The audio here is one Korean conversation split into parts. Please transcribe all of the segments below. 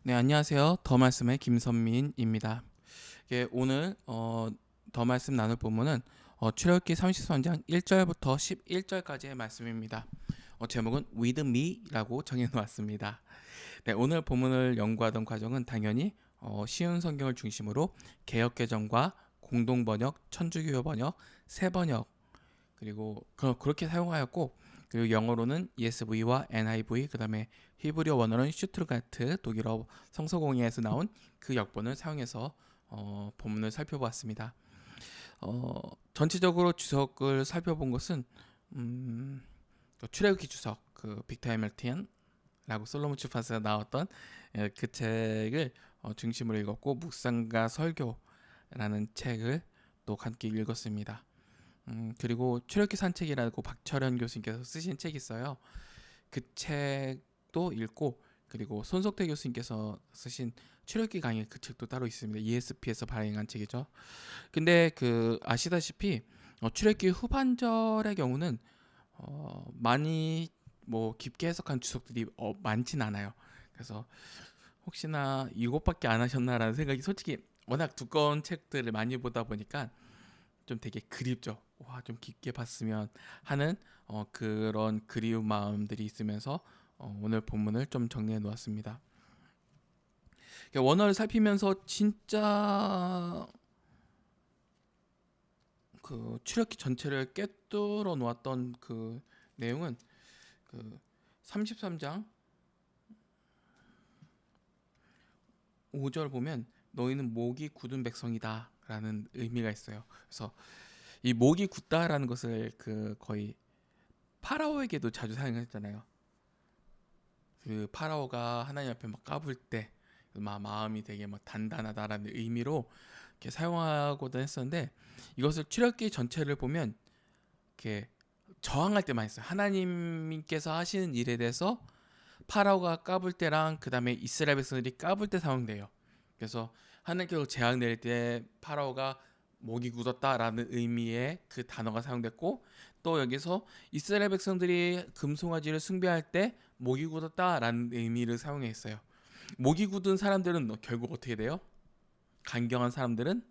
네, 안녕하세요. 더 말씀의 김선민입니다. 오늘 더 말씀 나눌 본문은 출애굽기 33장 1절부터 11절까지의 말씀입니다. 제목은 With me라고 정해 놓았습니다. 네, 오늘 본문을 연구하던 과정은 당연히 쉬운 성경을 중심으로 개역 개정과 공동 번역, 천주교 번역, 새 번역 그리고 그렇게 사용하였고, 그리고 영어로는 ESV와 NIV, 그다음에 히브리어 원어는 슈투르가트, 독일어 성서공회에서 나온 그 역본을 사용해서 본문을 살펴보았습니다. 전체적으로 주석을 살펴본 것은 출애굽기 주석, 그 빅터 해밀턴라고 솔로몬 출판사에 나왔던 그 책을 중심으로 읽었고, 묵상과 설교라는 책을 또 함께 읽었습니다. 그리고 출애굽기 산책이라고 박철현 교수님께서 쓰신 책이 있어요. 그 책도 읽고, 그리고 손석태 교수님께서 쓰신 출애굽기 강의, 그 책도 따로 있습니다. ESP에서 발행한 책이죠. 근데 아시다시피 출애굽기 후반절의 경우는 많이 깊게 해석한 주석들이 많진 않아요. 그래서 혹시나 이것밖에 안 하셨나라는 생각이, 솔직히 워낙 두꺼운 책들을 많이 보다 보니까 좀 되게 그립죠. 와, 좀 깊게 봤으면 하는 그런 그리운 마음들이 있으면서 오늘 본문을 좀 정리해 놓았습니다. 원어를 살피면서 진짜 그 출애굽기 전체를 꿰뚫어 놓았던 그 내용은 그 33장 5절 보면 너희는 목이 굳은 백성이다 라는 의미가 있어요. 그래서 이 목이 굳다라는 것을 거의 파라오에게도 자주 사용했잖아요. 그 파라오가 하나님 앞에 막 까불 때 마음이 되게 단단하다라는 의미로 이렇게 사용하고도 했었는데, 이것을 출애굽기 전체를 보면 이렇게 저항할 때만 있어요. 하나님께서 하시는 일에 대해서 파라오가 까불 때랑 그 다음에 이스라엘 백성들이 까불 때 사용돼요. 그래서 하나님께서 재앙 내릴 때 파라오가 목이 굳었다라는 의미의 그 단어가 사용됐고, 또 여기서 이스라엘 백성들이 금송아지를 숭배할 때 목이 굳었다라는 의미를 사용했어요. 목이 굳은 사람들은 결국 어떻게 돼요? 간경한 사람들은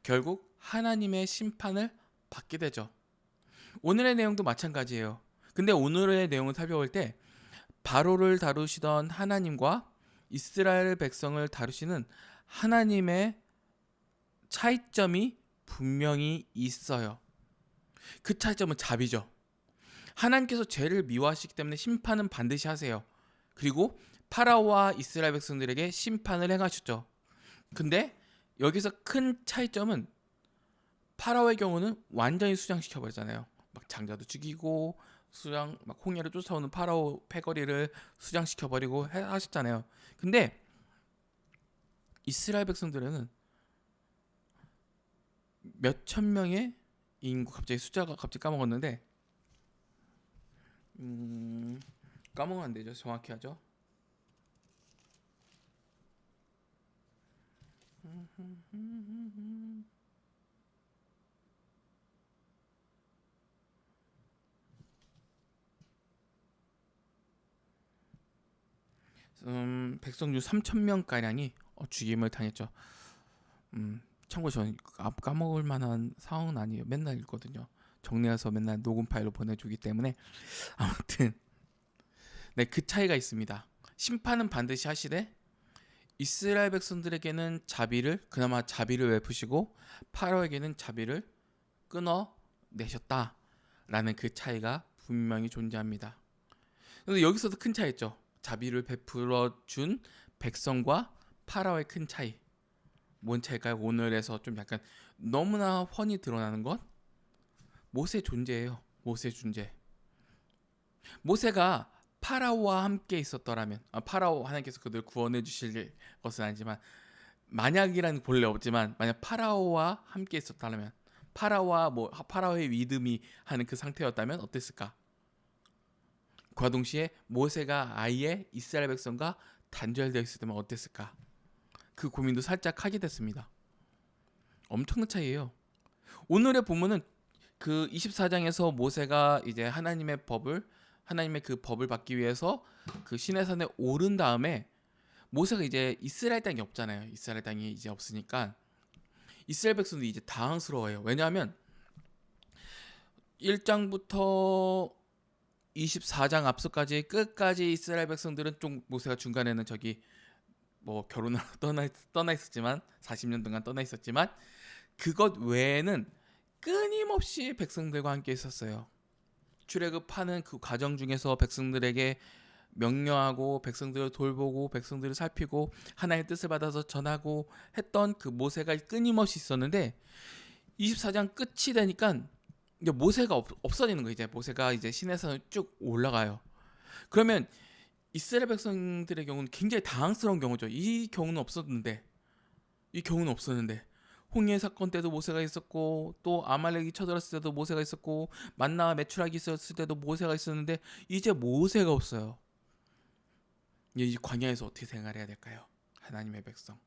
결국 하나님의 심판을 받게 되죠. 오늘의 내용도 마찬가지예요. 근데 오늘의 내용을 살펴볼 때 바로를 다루시던 하나님과 이스라엘 백성을 다루시는 하나님의 차이점이 분명히 있어요. 그 차이점은 자비죠. 하나님께서 죄를 미워하시기 때문에 심판은 반드시 하세요. 그리고 파라오와 이스라엘 백성들에게 심판을 행하셨죠. 근데 여기서 큰 차이점은 파라오의 경우는 완전히 수장시켜 버리잖아요. 막 장자도 죽이고 막 홍해를 쫓아오는 파라오 패거리를 수장시켜 버리고 하셨잖아요. 근데 이스라엘 백성들은 몇 천 명의 인구, 갑자기 숫자가 갑자기 까먹었는데 까먹으면 안 되죠. 정확히 하죠. 100성 중 3천 명 가량이 죽임을 당했죠. 참고 저는 까먹을 만한 상황은 아니에요. 맨날 읽거든요. 정리해서 맨날 녹음 파일로 보내주기 때문에. 아무튼 네, 그 차이가 있습니다. 심판은 반드시 하시되 이스라엘 백성들에게는 그나마 자비를 베푸시고 파라오에게는 자비를 끊어내셨다라는 그 차이가 분명히 존재합니다. 그런데 여기서도 큰 차이 있죠. 자비를 베풀어 준 백성과 파라오의 큰 차이. 뭔 차이일까요? 오늘에서 좀 약간 너무나 훤히 드러나는 것, 모세 존재예요. 모세 존재. 모세가 파라오와 함께 있었더라면, 파라오 하나님께서 그들 구원해 주실 것은 아니지만, 만약이라는 본래 없지만 만약 파라오와 함께 있었다면, 파라오의 믿음이 하는 그 상태였다면 어땠을까? 그와 동시에 모세가 아예 이스라엘 백성과 단절되어 있었다면 어땠을까? 그 고민도 살짝 하게 됐습니다. 엄청난 차이예요. 오늘의 본문은 그 24장에서 모세가 이제 하나님의 그 법을 받기 위해서 그 시내산에 오른 다음에 모세가 이제 이스라엘 땅이 없잖아요. 이스라엘 땅이 이제 없으니까 이스라엘 백성들이 이제 당황스러워요. 왜냐하면 1장부터 24장 앞서까지 끝까지 이스라엘 백성들은 좀 모세가 중간에는 저기 뭐 결혼을 떠나 있었지만 40년 동안 떠나 있었지만 그것 외에는 끊임없이 백성들과 함께 있었어요. 출애굽하는 그 과정 중에서 백성들에게 명령하고 백성들을 돌보고 백성들을 살피고 하나님의 뜻을 받아서 전하고 했던 그 모세가 끊임없이 있었는데 24장 끝이 되니까 이제 모세가 없어지는 거예요. 이제 모세가 이제 시내산을 쭉 올라가요. 그러면 이스라엘 백성들의 경우는 굉장히 당황스러운 경우죠. 이 경우는 없었는데 홍해 사건 때도 모세가 있었고 또 아말렉이 쳐들었을 때도 모세가 있었고 만나와 메추라기 있었을 때도 모세가 있었는데 이제 모세가 없어요. 이 광야에서 어떻게 생활해야 될까요? 하나님의 백성.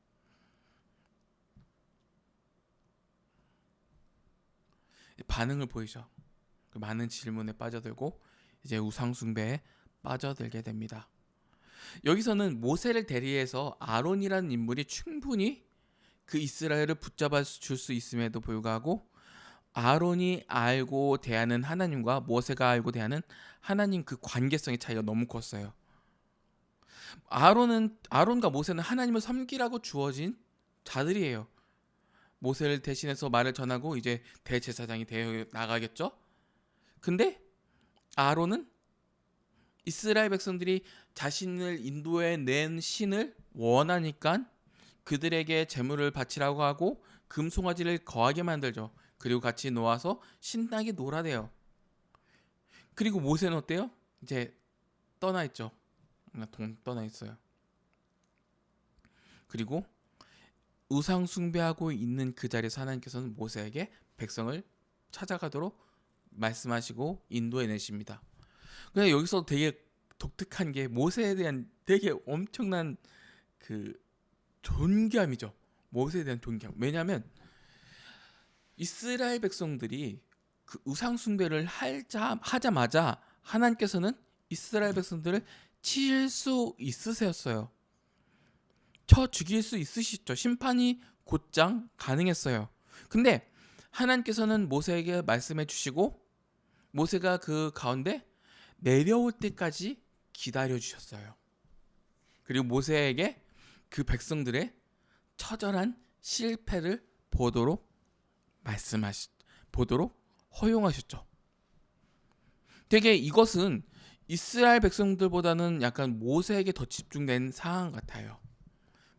반응을 보이죠. 그 많은 질문에 빠져들고 이제 우상 숭배에 빠져들게 됩니다. 여기서는 모세를 대리해서 아론이라는 인물이 충분히 그 이스라엘을 붙잡아 줄 수 있음에도 불구하고 아론이 알고 대하는 하나님과 모세가 알고 대하는 하나님 그 관계성의 차이가 너무 컸어요. 아론과 모세는 하나님을 섬기라고 주어진 자들이에요. 모세를 대신해서 말을 전하고 이제 대제사장이 되어 나가겠죠. 근데 아론은 이스라엘 백성들이 자신을 인도해 낸 신을 원하니까 그들에게 제물을 바치라고 하고 금송아지를 거하게 만들죠. 그리고 같이 놓아서 신나게 놀아대요. 그리고 모세는 어때요? 이제 떠나 있죠. 떠나 있어요. 그리고 우상 숭배하고 있는 그 자리에서 하나님께서는 모세에게 백성을 찾아가도록 말씀하시고 인도해 내십니다. 근데 여기서 되게 독특한 게 모세에 대한 되게 엄청난 그 존경함이죠. 모세에 대한 존경. 왜냐하면 이스라엘 백성들이 그 우상 숭배를 하자마자 하나님께서는 이스라엘 백성들을 칠 수 있으셨어요. 쳐 죽일 수 있으시죠. 심판이 곧장 가능했어요. 근데 하나님께서는 모세에게 말씀해 주시고 모세가 그 가운데 내려올 때까지 기다려 주셨어요. 그리고 모세에게 그 백성들의 처절한 실패를 보도록 허용하셨죠. 되게 이것은 이스라엘 백성들보다는 약간 모세에게 더 집중된 상황 같아요.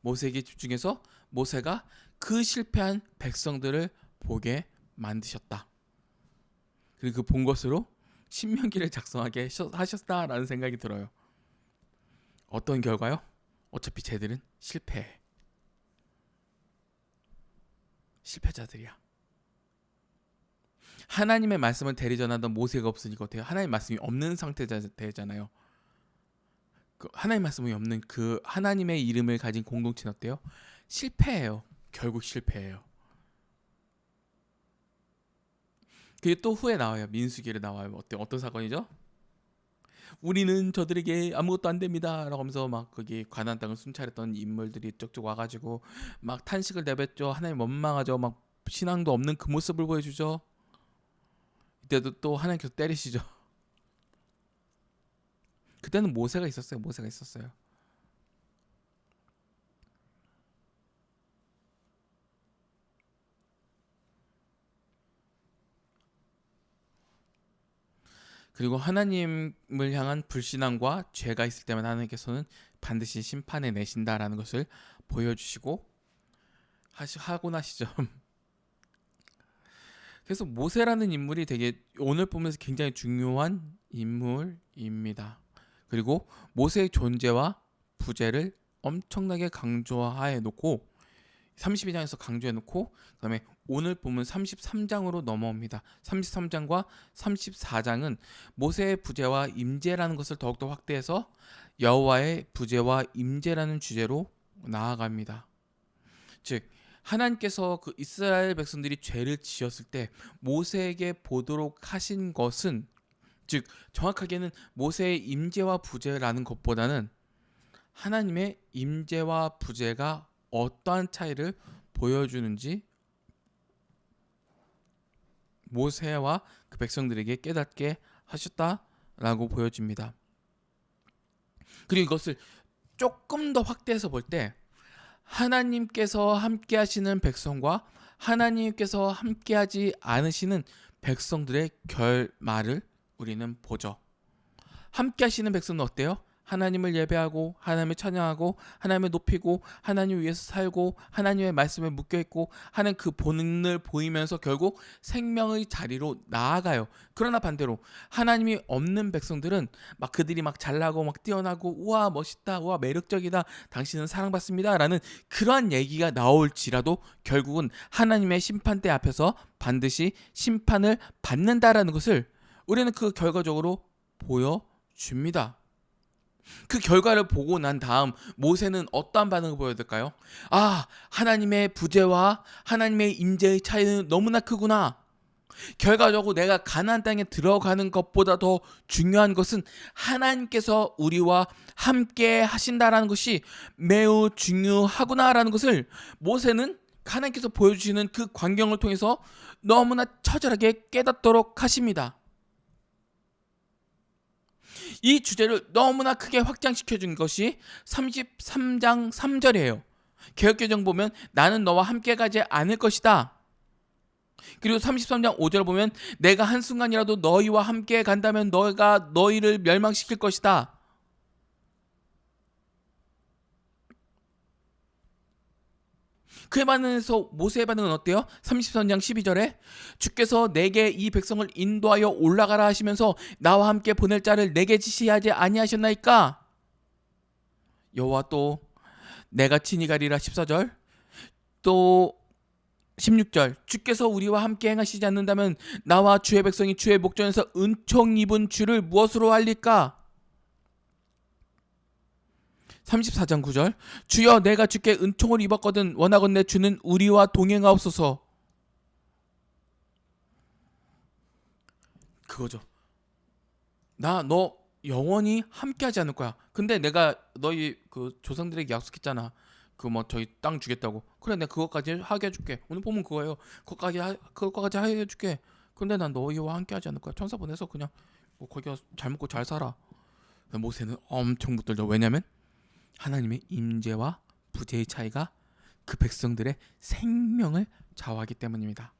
모세에게 집중해서 모세가 그 실패한 백성들을 보게 만드셨다. 그리고 그 본 것으로 신명기를 작성하게 하셨다라는 생각이 들어요. 어떤 결과요? 어차피 쟤들은 실패자들이야. 하나님의 말씀을 대리전하던 모세가 없으니까 어때요? 하나님의 말씀이 없는 상태잖아요. 그 하나님의 말씀이 없는 그 하나님의 이름을 가진 공동체는 어때요? 실패해요. 결국 실패해요. 그게 또 후에 나와요. 민수기를 나와요. 어떤 사건이죠? 우리는 저들에게 아무것도 안 됩니다 라고 하면서 막 거기 가나안 땅을 순찰했던 인물들이 쪽쪽 와가지고 막 탄식을 내뱉죠. 하나님 원망하죠. 막 신앙도 없는 그 모습을 보여주죠. 이때도 또 하나님께서 때리시죠. 그때는 모세가 있었어요. 그리고 하나님을 향한 불신앙과 죄가 있을 때만 하나님께서는 반드시 심판해 내신다라는 것을 보여주시고 하고 나시죠. 그래서 모세라는 인물이 되게 오늘 보면서 굉장히 중요한 인물입니다. 그리고 모세의 존재와 부재를 엄청나게 강조해 놓고 32장에서 강조해 놓고 그다음에 오늘 보면 33장으로 넘어옵니다. 33장과 34장은 모세의 부재와 임재라는 것을 더욱더 확대해서 여호와의 부재와 임재라는 주제로 나아갑니다. 즉 하나님께서 그 이스라엘 백성들이 죄를 지었을 때 모세에게 보도록 하신 것은 즉 정확하게는 모세의 임재와 부재라는 것보다는 하나님의 임재와 부재가 어떠한 차이를 보여주는지 모세와 그 백성들에게 깨닫게 하셨다라고 보여집니다. 그리고 이것을 조금 더 확대해서 볼 때 하나님께서 함께 하시는 백성과 하나님께서 함께 하지 않으시는 백성들의 결말을 우리는 보죠. 함께 하시는 백성은 어때요? 하나님을 예배하고 하나님을 찬양하고 하나님을 높이고 하나님 위해서 살고 하나님의 말씀에 묶여있고 하는 그 본능을 보이면서 결국 생명의 자리로 나아가요. 그러나 반대로 하나님이 없는 백성들은 막 그들이 막 잘나고 막 뛰어나고 우와 멋있다 우와 매력적이다 당신은 사랑받습니다 라는 그러한 얘기가 나올지라도 결국은 하나님의 심판대 앞에서 반드시 심판을 받는다라는 것을 우리는 그 결과적으로 보여줍니다. 그 결과를 보고 난 다음 모세는 어떠한 반응을 보여야 될까요? 아, 하나님의 부재와 하나님의 임재의 차이는 너무나 크구나. 결과적으로 내가 가나안 땅에 들어가는 것보다 더 중요한 것은 하나님께서 우리와 함께 하신다라는 것이 매우 중요하구나라는 것을 모세는 하나님께서 보여주시는 그 광경을 통해서 너무나 처절하게 깨닫도록 하십니다. 이 주제를 너무나 크게 확장시켜 준 것이 33장 3절이에요. 개역개정 보면 나는 너와 함께 가지 않을 것이다. 그리고 33장 5절 보면 내가 한순간이라도 너희와 함께 간다면 너희가 너희를 멸망시킬 것이다. 그에 반해서 모세의 반응은 어때요? 33장 12절에 주께서 내게 이 백성을 인도하여 올라가라 하시면서 나와 함께 보낼 자를 내게 지시하지 아니하셨나이까? 여호와 또 내가 친히 가리라 14절 또 16절 주께서 우리와 함께 행하시지 않는다면 나와 주의 백성이 주의 목전에서 은총 입은 주를 무엇으로 알릴까? 34장 9절 주여 내가 주께 은총을 입었거든 원하건대 주는 우리와 동행하옵소서. 그거죠. 나 너 영원히 함께하지 않을 거야. 근데 내가 너희 그 조상들에게 약속했잖아. 그 뭐 저희 땅 주겠다고. 그래 내가 그것까지 하게 해줄게. 오늘 보면 그거예요. 그것까지 하게 해줄게. 근데 난 너희와 함께하지 않을 거야. 천사 보내서 그냥 뭐 거기 가서 잘 먹고 잘 살아. 모세는 엄청 붙들죠. 왜냐면 하나님의 임재와 부재의 차이가 그 백성들의 생명을 좌우하기 때문입니다.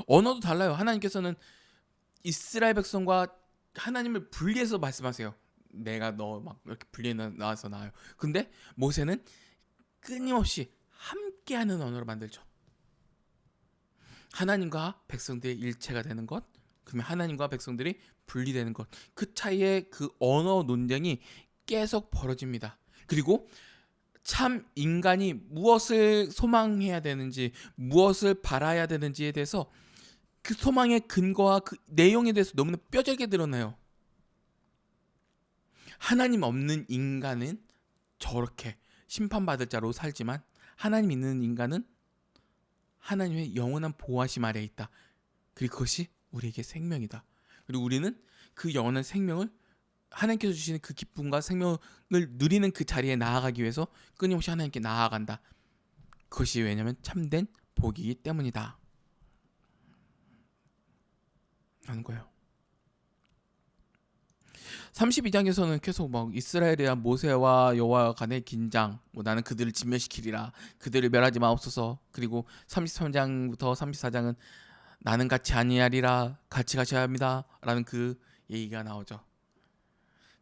언어도 달라요. 하나님께서는 이스라엘 백성과 하나님을 분리해서 말씀하세요. 내가 너 막 이렇게 분리해 나와서 나와요. 근데 모세는 끊임없이 함께하는 언어로 만들죠. 하나님과 백성들의 일체가 되는 것, 그러면 하나님과 백성들이 분리되는 것, 그 차이의 그 언어 논쟁이 계속 벌어집니다. 그리고 참 인간이 무엇을 소망해야 되는지, 무엇을 바라야 되는지에 대해서 그 소망의 근거와 그 내용에 대해서 너무나 뼈저리게 드러나요. 하나님 없는 인간은 저렇게 심판받을 자로 살지만 하나님 있는 인간은 하나님의 영원한 보호하심 아래에 있다. 그리고 그것이 우리에게 생명이다. 그리고 우리는 그 영원한 생명을 하나님께서 주시는 그 기쁨과 생명을 누리는 그 자리에 나아가기 위해서 끊임없이 하나님께 나아간다. 그것이 왜냐하면 참된 복이기 때문이다. 하는 거예요. 32장에서는 계속 막 이스라엘에 대한 모세와 여호와 간의 긴장, 뭐 나는 그들을 진멸시키리라, 그들을 멸하지 마옵소서. 그리고 33장부터 34장은 나는 같이 아니하리라, 같이 가셔야 합니다 라는 그 얘기가 나오죠.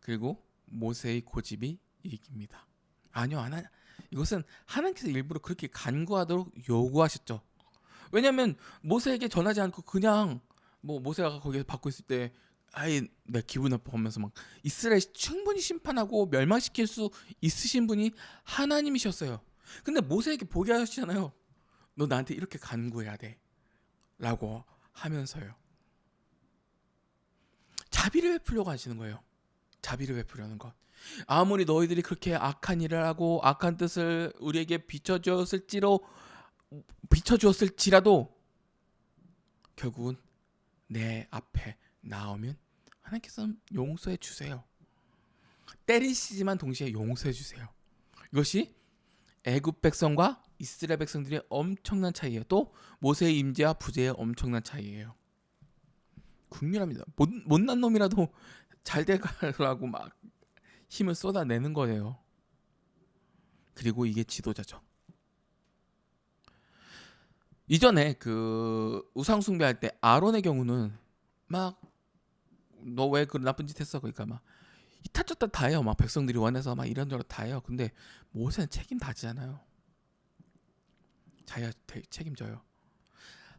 그리고 모세의 고집이 이깁니다. 아니요, 이것은 하나님께서 일부러 그렇게 간구하도록 요구하셨죠. 왜냐하면 모세에게 전하지 않고 그냥 뭐 모세가 거기서 받고 있을 때 아예 내 기분 나빠하면서 막 이스라엘 충분히 심판하고 멸망시킬 수 있으신 분이 하나님이셨어요. 근데 모세에게 보게 하시잖아요. 너 나한테 이렇게 간구해야 돼 라고 하면서요. 자비를 베풀려고 하시는 거예요. 자비를 베풀려는 것. 아무리 너희들이 그렇게 악한 일을 하고 악한 뜻을 우리에게 비춰주었을지라도 결국은 내 앞에 나오면 하나님께서는 용서해 주세요. 때리시지만 동시에 용서해 주세요. 이것이 애굽 백성과 이스라엘 백성들의 엄청난 차이예요. 또 모세의 임재와 부재의 엄청난 차이예요. 국률합니다. 못난 놈이라도 잘 돼가라고 막 힘을 쏟아내는 거예요. 그리고 이게 지도자죠. 이전에 그 우상 숭배할 때 아론의 경우는 막 너 왜 그 나쁜 짓 했어? 그러니까 막 이타저타 다 해요. 막 백성들이 원해서 막 이런저런 다 해요. 근데 모세는 책임 다지잖아요. 자기가 책임져요.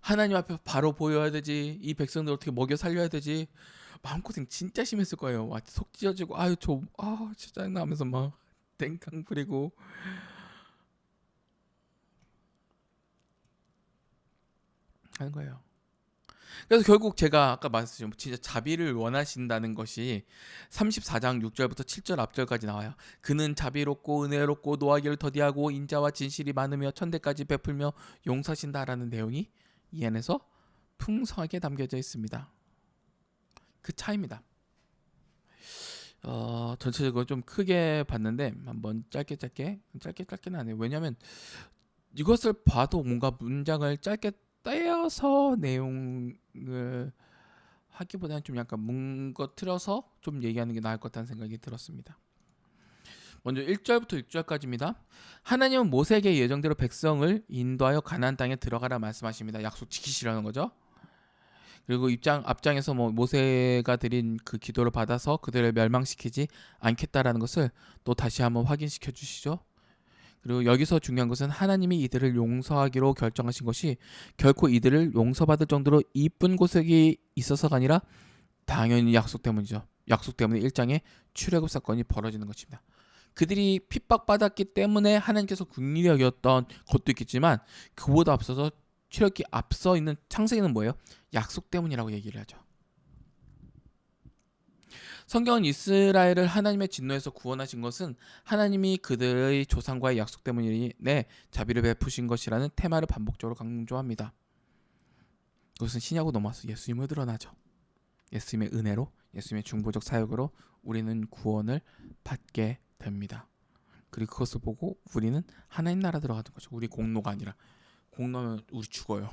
하나님 앞에 바로 보여야 되지. 이 백성들 어떻게 먹여 살려야 되지. 마음고생 진짜 심했을 거예요. 와, 속 찢어지고 아유 진짜 짜증나 하면서 막 땡깡 부리고 하는 거예요. 그래서 결국 제가 아까 말씀드린 진짜 자비를 원하신다는 것이 34장 6절부터 7절 앞절까지 나와요. 그는 자비롭고 은혜롭고 노하기를 더디하고 인자와 진실이 많으며 천대까지 베풀며 용서하신다라는 내용이 이 안에서 풍성하게 담겨져 있습니다. 그 차이입니다. 전체적으로 좀 크게 봤는데 한번 짧게는 안 해요. 왜냐하면 이것을 봐도 뭔가 문장을 짧게 떼어서 내용을 하기보다는 좀 약간 뭉거틀어서 좀 얘기하는 게 나을 것 같다는 생각이 들었습니다. 먼저 1절부터 6절까지입니다. 하나님은 모세에게 예정대로 백성을 인도하여 가나안 땅에 들어가라 말씀하십니다. 약속 지키시라는 거죠. 그리고 앞장에서 모세가 드린 그 기도를 받아서 그들을 멸망시키지 않겠다라는 것을 또 다시 한번 확인시켜 주시죠. 그리고 여기서 중요한 것은 하나님이 이들을 용서하기로 결정하신 것이 결코 이들을 용서받을 정도로 이쁜 고색이 있어서가 아니라 당연히 약속 때문이죠. 약속 때문에 1장에 출애굽 사건이 벌어지는 것입니다. 그들이 핍박받았기 때문에 하나님께서 긍휼히 여겼던 것도 있겠지만 그보다 앞서서 출애굽기 앞서 있는 창세기는 뭐예요? 약속 때문이라고 얘기를 하죠. 성경은 이스라엘을 하나님의 진노에서 구원하신 것은 하나님이 그들의 조상과의 약속 때문에 자비를 베푸신 것이라는 테마를 반복적으로 강조합니다. 그것은 신약으로 넘어와서 예수님으로 드러나죠. 예수님의 은혜로, 예수님의 중보적 사역으로 우리는 구원을 받게 됩니다. 그리고 그것을 보고 우리는 하나님 나라 들어가는 거죠. 우리 공로가 아니라 공로면 우리 죽어요.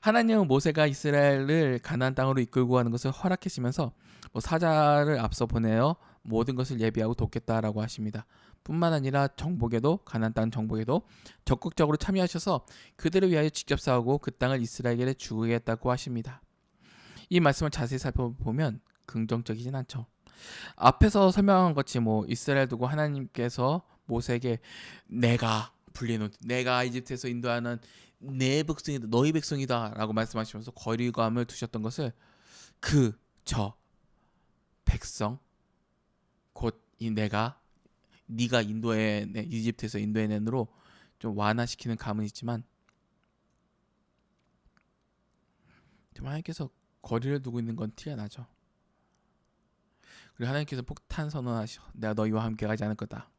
하나님은 모세가 이스라엘을 가나안 땅으로 이끌고 가는 것을 허락하시면서 사자를 앞서 보내어 모든 것을 예비하고 돕겠다라고 하십니다. 뿐만 아니라 정복에도 가나안 땅 정복에도 적극적으로 참여하셔서 그들을 위하여 직접 싸우고 그 땅을 이스라엘에게 주겠다고 하십니다. 이 말씀을 자세히 살펴보면 긍정적이진 않죠. 앞에서 설명한 것이 이스라엘 두고 하나님께서 모세에게 내가 이집트에서 인도하는 내 백성이다, 너희 백성이다라고 말씀하시면서 거리감을 두셨던 것을 저 백성 곧 이 네가 이집트에서 인도해낸으로 좀 완화시키는 감은 있지만 좀 하나님께서 거리를 두고 있는 건 티가 나죠. 그리고 하나님께서 폭탄 선언하시오. 내가 너희와 함께 가지 않을 거다.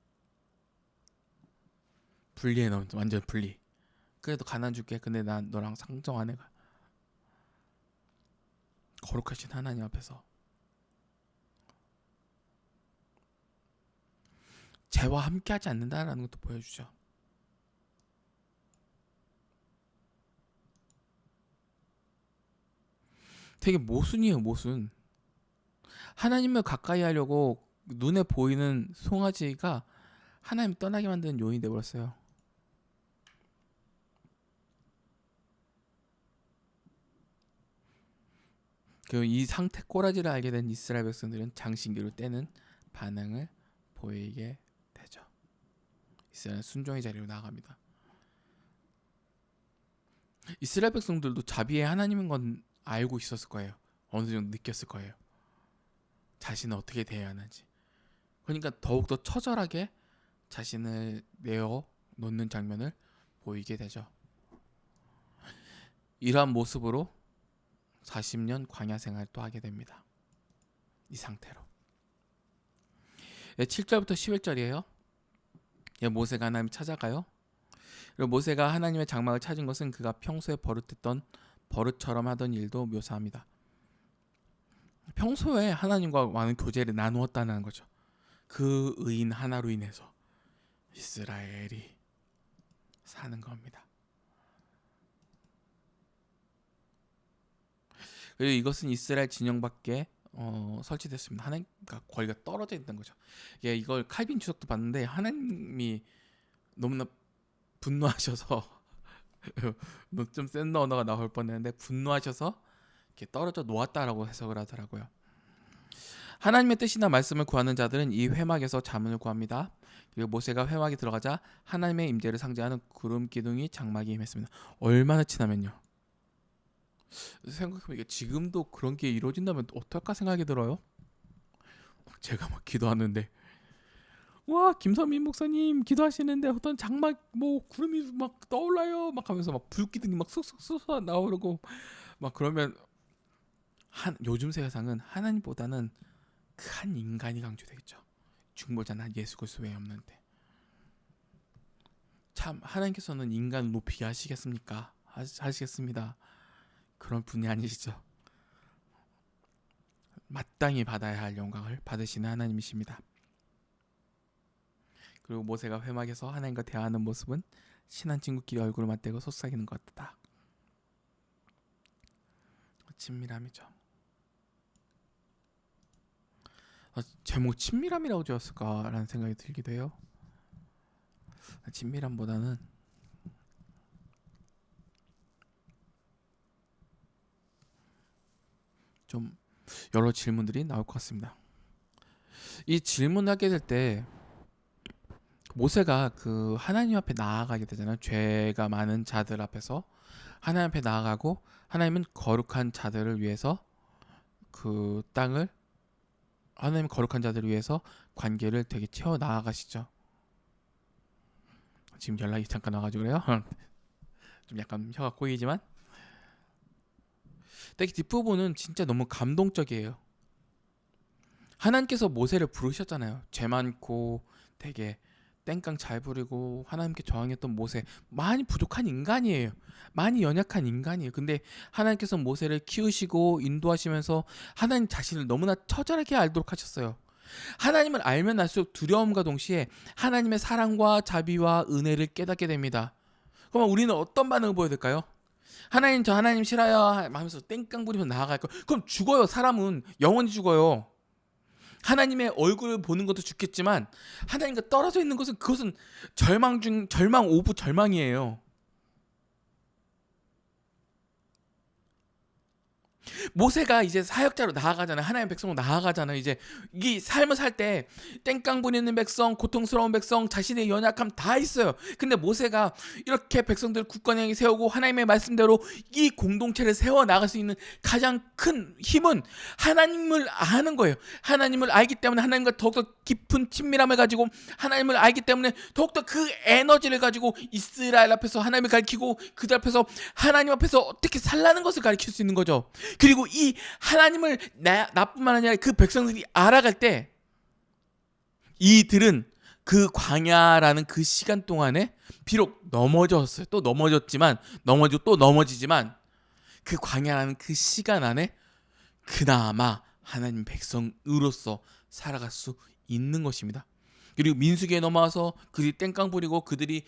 분리해 놓은 완전 분리. 그래도 가난 줄게. 근데 난 너랑 상정 안 해가. 거룩하신 하나님 앞에서 죄와 함께하지 않는다라는 것도 보여주죠. 되게 모순이에요, 모순. 하나님을 가까이 하려고 눈에 보이는 송아지가 하나님 떠나게 만드는 요인이 되어버렸어요. 그리고 이 상태 꼬라지를 알게 된 이스라엘 백성들은 장신기로 떼는 반응을 보이게 되죠. 이스라엘은 순종의 자리로 나아갑니다. 이스라엘 백성들도 자비의 하나님인 건 알고 있었을 거예요. 어느 정도 느꼈을 거예요. 자신을 어떻게 대해야 하는지. 그러니까 더욱더 처절하게 자신을 내어 놓는 장면을 보이게 되죠. 이러한 모습으로 40년 광야 생활을 또 하게 됩니다. 이 상태로. 7절부터 11절이에요. 모세가 하나님 찾아가요. 그리고 모세가 하나님의 장막을 찾은 것은 그가 평소에 버릇처럼 하던 일도 묘사합니다. 평소에 하나님과 많은 교제를 나누었다는 거죠. 그 의인 하나로 인해서 이스라엘이 사는 겁니다. 그리고 이것은 이스라엘 진영 밖에 설치됐습니다. 하나님과 거리가 떨어져 있는 거죠. 예, 이걸 칼빈 주석도 봤는데 하나님이 너무나 분노하셔서 좀 센 언어가 나올 뻔했는데 분노하셔서 이렇게 떨어져 놓았다라고 해석을 하더라고요. 하나님의 뜻이나 말씀을 구하는 자들은 이 회막에서 자문을 구합니다. 그리고 모세가 회막에 들어가자 하나님의 임재를 상징하는 구름 기둥이 장막에 임했습니다. 얼마나 지나면요. 생각해보니까 지금도 그런 게 이루어진다면 어떨까 생각이 들어요. 제가 막 기도하는데 와 김선민 목사님 기도하시는데 어떤 장막 뭐 구름이 막 떠올라요 막 하면서 막 불기둥이 막 쑥쑥쑥 나오고 막 그러면 요즘 세상은 하나님보다는 그 한 인간이 강조되겠죠. 중보자나 예수 그리스도 외에 없는데 참 하나님께서는 인간을 높이게 하시겠습니까? 하시겠습니다. 그런 분이 아니시죠. 마땅히 받아야 할 영광을 받으시는 하나님이십니다. 그리고 모세가 회막에서 하나님과 대화하는 모습은 친한 친구끼리 얼굴을 맞대고 속삭이는 것 같다. 친밀함이죠. 제목 친밀함이라고 지었을까라는 생각이 들기도 해요. 친밀함보다는 좀 여러 질문들이 나올 것 같습니다. 이 질문하게 될 때 모세가 그 하나님 앞에 나아가게 되잖아요. 죄가 많은 자들 앞에서 하나님 앞에 나아가고 하나님은 거룩한 자들을 위해서 그 땅을 하나님 거룩한 자들을 위해서 관계를 되게 채워 나아가시죠. 지금 연락이 잠깐 와가지고 그래요. 좀 약간 혀가 꼬이지만 특히 뒷부분은 진짜 너무 감동적이에요. 하나님께서 모세를 부르셨잖아요. 죄 많고 되게 땡깡 잘 부리고 하나님께 저항했던 모세, 많이 부족한 인간이에요. 많이 연약한 인간이에요. 근데 하나님께서 모세를 키우시고 인도하시면서 하나님 자신을 너무나 처절하게 알도록 하셨어요. 하나님을 알면 알수록 두려움과 동시에 하나님의 사랑과 자비와 은혜를 깨닫게 됩니다. 그러면 우리는 어떤 반응을 보여야 될까요? 하나님 저 하나님 싫어요 하면서 땡깡 부리면서 나아갈 거. 그럼 죽어요. 사람은 영원히 죽어요. 하나님의 얼굴을 보는 것도 죽겠지만 하나님과 떨어져 있는 것은 그것은 절망 오브 절망이에요. 모세가 이제 사역자로 나아가잖아요. 하나님의 백성으로 나아가잖아요. 이제 이 삶을 살 때 땡깡 부리는 백성, 고통스러운 백성, 자신의 연약함 다 있어요. 근데 모세가 이렇게 백성들 굳건하게 세우고 하나님의 말씀대로 이 공동체를 세워 나갈 수 있는 가장 큰 힘은 하나님을 아는 거예요. 하나님을 알기 때문에 하나님과 더욱더 깊은 친밀함을 가지고 하나님을 알기 때문에 더욱더 그 에너지를 가지고 이스라엘 앞에서 하나님을 가리키고 그들 앞에서 하나님 앞에서 어떻게 살라는 것을 가르칠 수 있는 거죠. 그리고 이 하나님을 나뿐만 아니라 그 백성들이 알아갈 때 이들은 그 광야라는 그 시간 동안에 비록 넘어졌어요. 또 넘어졌지만 넘어지고 또 넘어지지만 그 광야라는 그 시간 안에 그나마 하나님 백성으로서 살아갈 수 있는 것입니다. 그리고 민수기에 넘어와서 그들이 땡깡 부리고 그들이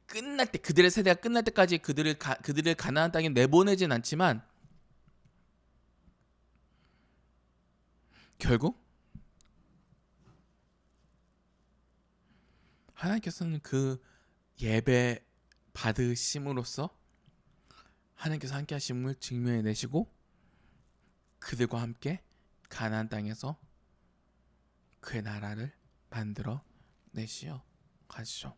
끝날 때 그들의 세대가 끝날 때까지 그들을 가나안 땅에 내보내진 않지만 결국 하나님께서는 그 예배 받으심으로써 하나님께서 함께 하심을 증명해 내시고 그들과 함께 가나안 땅에서 그의 나라를 만들어 내시어 가시죠.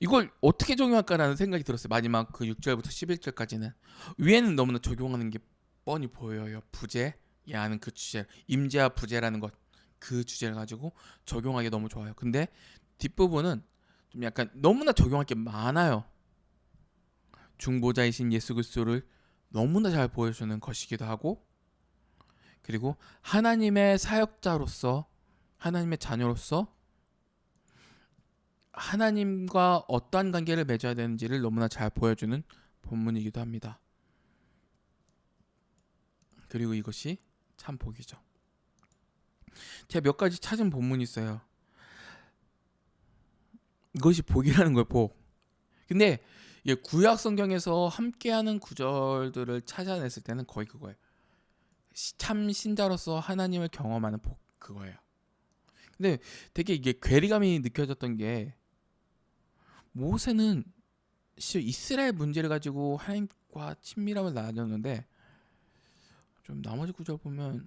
이걸 어떻게 적용할까라는 생각이 들었어요. 마지막 그 6절부터 11절까지는 위에는 너무나 적용하는 게 뻔히 보여요. 부재라는 그 주제, 임재와 부재라는 것, 그 주제를 가지고 적용하기 너무 좋아요. 근데 뒷부분은 좀 약간 너무나 적용할 게 많아요. 중보자이신 예수 그리스도를 너무나 잘 보여주는 것이기도 하고, 그리고 하나님의 사역자로서, 하나님의 자녀로서 하나님과 어떠한 관계를 맺어야 되는지를 너무나 잘 보여주는 본문이기도 합니다. 그리고 이것이 참 복이죠. 제가 몇 가지 찾은 본문이 있어요. 이것이 복이라는 걸 복. 근데 이게 구약 성경에서 함께하는 구절들을 찾아냈을 때는 거의 그거예요. 참 신자로서 하나님을 경험하는 복, 그거예요. 근데 되게 이게 괴리감이 느껴졌던 게, 모세는 이스라엘 문제를 가지고 하나님과 친밀함을 나눴는데, 좀 나머지 구절 보면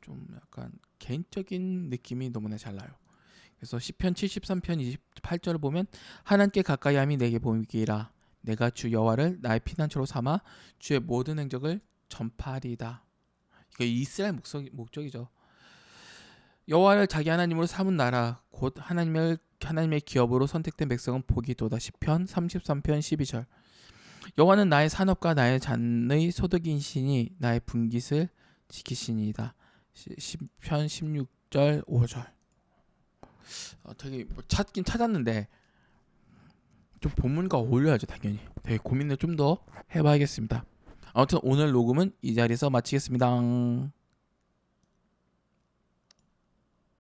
좀 약간 개인적인 느낌이 너무나 잘 나요. 그래서 시편 73편 28절을 보면, 하나님께 가까이함이 내게 보이기라. 내가 주 여호와를 나의 피난처로 삼아 주의 모든 행적을 전파하리이다. 이거 이스라엘 목적이죠. 여호와를 자기 하나님으로 삼은 나라, 곧 하나님의 기업으로 선택된 백성은 복이 도다. 시편 33편 12절. 여호와는 나의 산업과 나의 잔의 소득이시니 나의 분깃을 지키시니이다. 시편 16절 5절. 되게 찾긴 찾았는데 좀 본문과 어울려야죠, 당연히. 되게 고민을 좀 더 해봐야겠습니다. 아무튼 오늘 녹음은 이 자리에서 마치겠습니다.